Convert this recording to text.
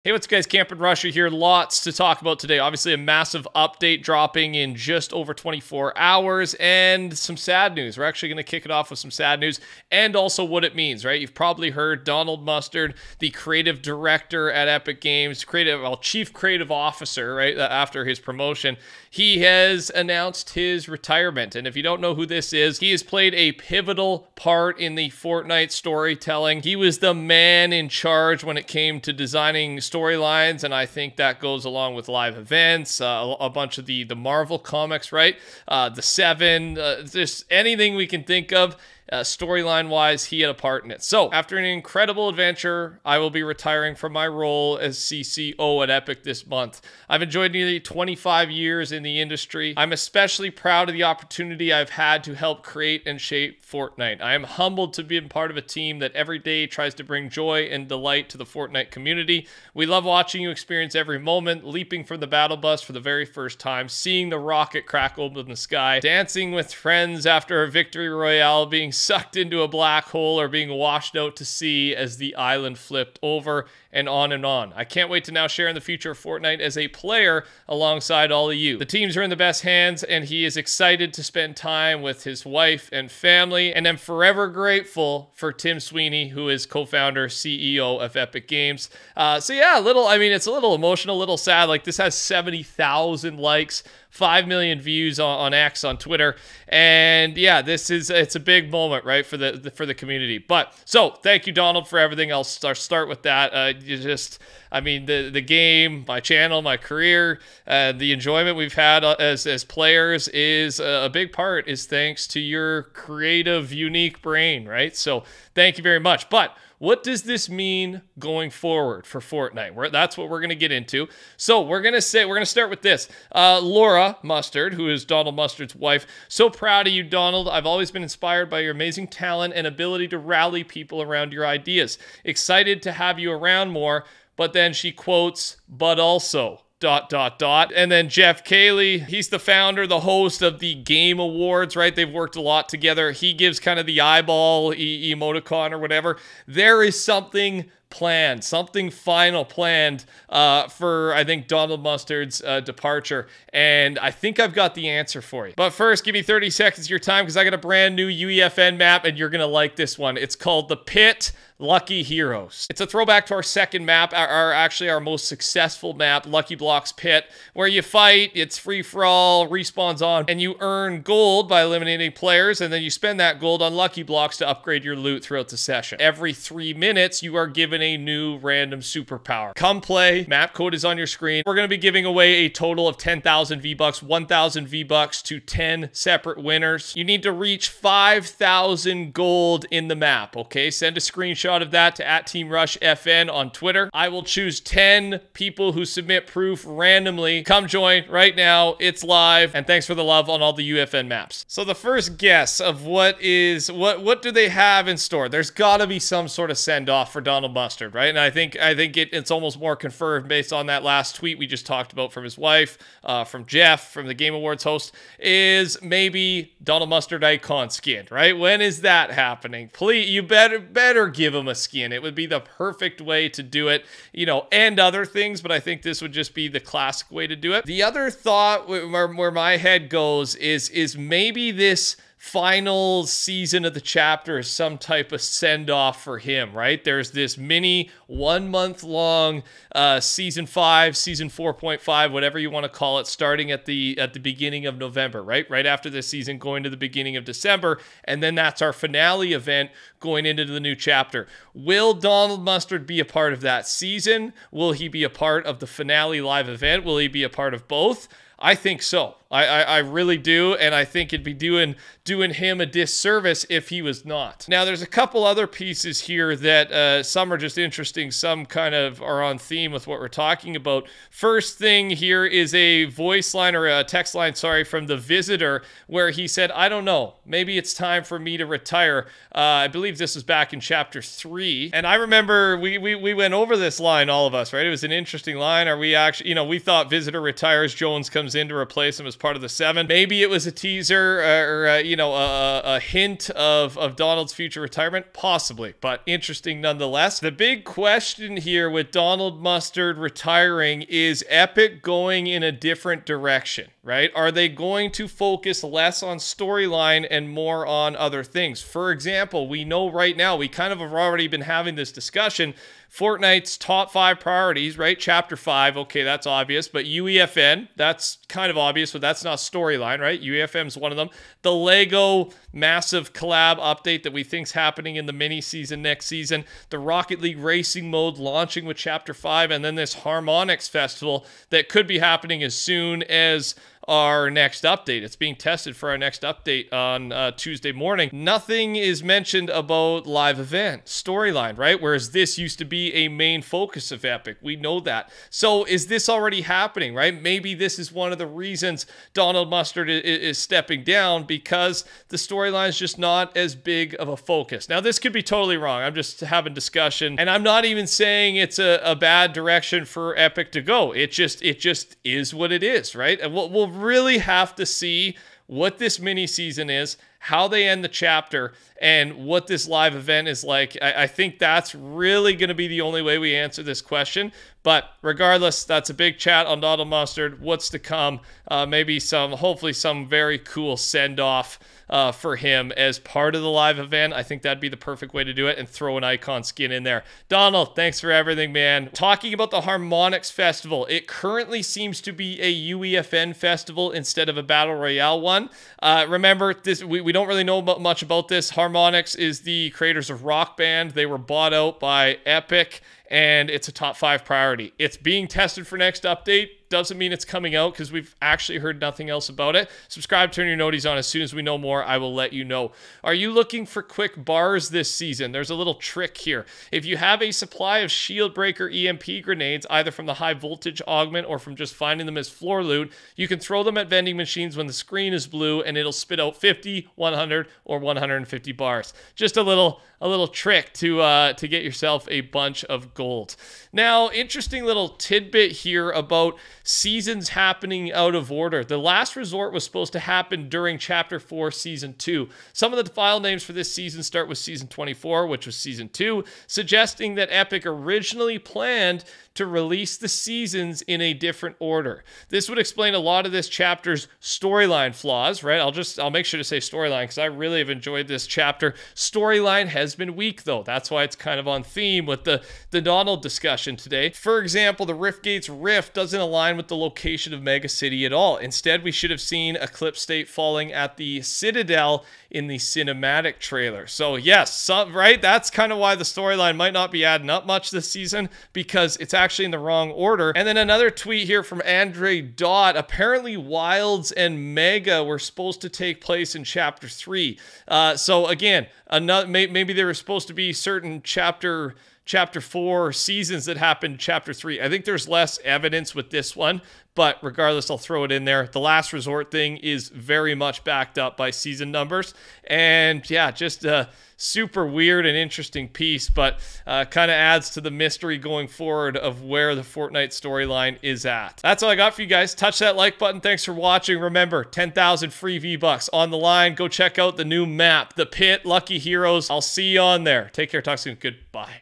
Hey, what's up, guys? TheCampingRusher here. Lots to talk about today. Obviously, a massive update dropping in just over 24 hours and some sad news. We're actually going to kick it off with some sad news and also what it means, right? You've probably heard Donald Mustard, the creative director at Epic Games, chief creative officer, right, after his promotion. He has announced his retirement. And if you don't know who this is, he has played a pivotal part in the Fortnite storytelling. He was the man in charge when it came to designing storylines, and I think that goes along with live events, a bunch of the Marvel comics, right? The Seven, just anything we can think of. Storyline-wise, he had a part in it. So, after an incredible adventure, I will be retiring from my role as CCO at Epic this month. I've enjoyed nearly 25 years in the industry. I'm especially proud of the opportunity I've had to help create and shape Fortnite. I am humbled to be part of a team that every day tries to bring joy and delight to the Fortnite community. We love watching you experience every moment, leaping from the battle bus for the very first time, seeing the rocket crack open in the sky, dancing with friends after a victory royale, being sucked into a black hole, or being washed out to sea as the island flipped over, and on and on. I can't wait to now share in the future of Fortnite as a player alongside all of you. The teams are in the best hands, and he is excited to spend time with his wife and family, and I'm forever grateful for Tim Sweeney, who is co-founder, CEO of Epic Games. So yeah, it's a little emotional, a little sad. Like, this has 70,000 likes, 5 million views on X, on Twitter, and yeah, it's a big moment, right, for the community. But so thank you, Donald, for everything. I'll start with that. The game, my channel, my career, the enjoyment we've had as players is a big part is thanks to your creative, unique brain, right? So thank you very much. But what does this mean going forward for Fortnite? That's what we're going to get into. So we're going to start with this. Laura Mustard, who is Donald Mustard's wife. So proud of you, Donald. I've always been inspired by your amazing talent and ability to rally people around your ideas. Excited to have you around more. But then she quotes, but also... ... And then Jeff Cayley, he's the founder, the host of the Game Awards, right? They've worked a lot together. He gives kind of the eyeball emoticon or whatever. There is something planned, something final planned for, I think, Donald Mustard's departure. And I think I've got the answer for you. But first, give me 30 seconds of your time because I got a brand new UEFN map and you're going to like this one. It's called The Pit Lucky Heroes. It's a throwback to our second map, actually our most successful map, Lucky Blocks Pit, where you fight, it's free for all, respawns on, and you earn gold by eliminating players, and then you spend that gold on Lucky Blocks to upgrade your loot throughout the session. Every 3 minutes, you are given a new random superpower. Come play. Map code is on your screen. We're going to be giving away a total of 10,000 V-Bucks, 1,000 V-Bucks to 10 separate winners. You need to reach 5,000 gold in the map, okay? Send a screenshot of that to @TeamRushFN on Twitter. I will choose 10 people who submit proof randomly. Come join right now. It's live. And thanks for the love on all the UEFN maps. So the first guess of what do they have in store? There's got to be some sort of send-off for Donald Mustard, right? And I think it's almost more confirmed based on that last tweet we just talked about from his wife, from Jeff, from the Game Awards host, is maybe Donald Mustard icon skin, right? When is that happening? Please, you better give him a skin. It would be the perfect way to do it, and other things, but I think this would just be the classic way to do it. The other thought where my head goes is maybe this final season of the chapter is some type of send-off for him, right? There's this mini 1 month long season 5, season 4.5, whatever you want to call it, starting at the beginning of November, right after this season, going to the beginning of December, and then that's our finale event going into the new chapter. Will Donald Mustard be a part of that season? Will he be a part of the finale live event? Will he be a part of both? I think so. I really do, and I think it'd be doing him a disservice if he was not. Now, there's a couple other pieces here that some are just interesting, some kind of are on theme with what we're talking about. First thing here is a voice line, or a text line, sorry, from the Visitor, where he said, I don't know, maybe it's time for me to retire. I believe this was back in chapter 3, and I remember we went over this line, all of us, right? It was an interesting line. Are we actually, we thought Visitor retires, Jones comes comes in to replace him as part of the 7. Maybe it was a teaser or you know, a hint of Donald's future retirement, possibly, but interesting nonetheless. The big question here with Donald Mustard retiring is Epic going in a different direction, right? Are they going to focus less on storyline and more on other things? For example, we know right now, we kind of have already been having this discussion, Fortnite's top 5 priorities, right? Chapter 5, okay, that's obvious, but UEFN, that's kind of obvious, but that's not storyline, right? UEFN's one of them. The Lego massive collab update that we think's happening in the mini season next season, the Rocket League racing mode launching with Chapter 5, and then this Harmonix festival that could be happening as soon as our next update. It's being tested for our next update on Tuesday morning. Nothing is mentioned about live event, storyline, right? Whereas this used to be a main focus of Epic. We know that. So is this already happening, right? Maybe this is one of the reasons Donald Mustard is stepping down, because the storyline is just not as big of a focus. Now, this could be totally wrong. I'm just having discussion, and I'm not even saying it's a bad direction for Epic to go. It just is what it is, right? And we'll really have to see what this mini season is, how they end the chapter, and what this live event is like. I think that's really going to be the only way we answer this question. But regardless, that's a big chat on Donald Mustard. What's to come? Maybe hopefully some very cool send-off for him as part of the live event. I think that'd be the perfect way to do it, and throw an icon skin in there. Donald, thanks for everything, man. Talking about the Harmonix Festival, it currently seems to be a UEFN festival instead of a Battle Royale one. Remember, we don't really know much about this. Harmonix is the creators of Rock Band. They were bought out by Epic, and it's a top 5 priority. It's being tested for next update. Doesn't mean it's coming out, because we've actually heard nothing else about it. Subscribe, turn your noties on. As soon as we know more, I will let you know. Are you looking for quick bars this season? There's a little trick here. If you have a supply of shield breaker EMP grenades, either from the high voltage augment or from just finding them as floor loot, you can throw them at vending machines when the screen is blue, and it'll spit out 50, 100, or 150 bars. Just a little trick to get yourself a bunch of gold. Now, interesting little tidbit here about seasons happening out of order. The last resort was supposed to happen during Chapter 4, Season 2. Some of the file names for this season start with Season 24, which was Season 2, suggesting that Epic originally planned to release the seasons in a different order. This would explain a lot of this chapter's storyline flaws, right? I'll make sure to say storyline, because I really have enjoyed this chapter. Storyline has been weak, though. That's why it's kind of on theme with the Donald discussion today. For example, the Riftgate's rift doesn't align with the location of Mega City at all. Instead, we should have seen Eclipse State falling at the Citadel in the cinematic trailer. So yes, right? That's kind of why the storyline might not be adding up much this season, because it's actually in the wrong order. And then another tweet here from Andre Dot. Apparently Wilds and Mega were supposed to take place in Chapter 3. So again, maybe there were supposed to be certain Chapter 4 seasons that happened in Chapter 3. I think there's less evidence with this one, but regardless, I'll throw it in there. The last resort thing is very much backed up by season numbers. And yeah, just a super weird and interesting piece, but kind of adds to the mystery going forward of where the Fortnite storyline is at. That's all I got for you guys. Touch that like button. Thanks for watching. Remember, 10,000 free V-Bucks on the line. Go check out the new map, The Pit, Lucky Heroes. I'll see you on there. Take care. Talk soon. Goodbye.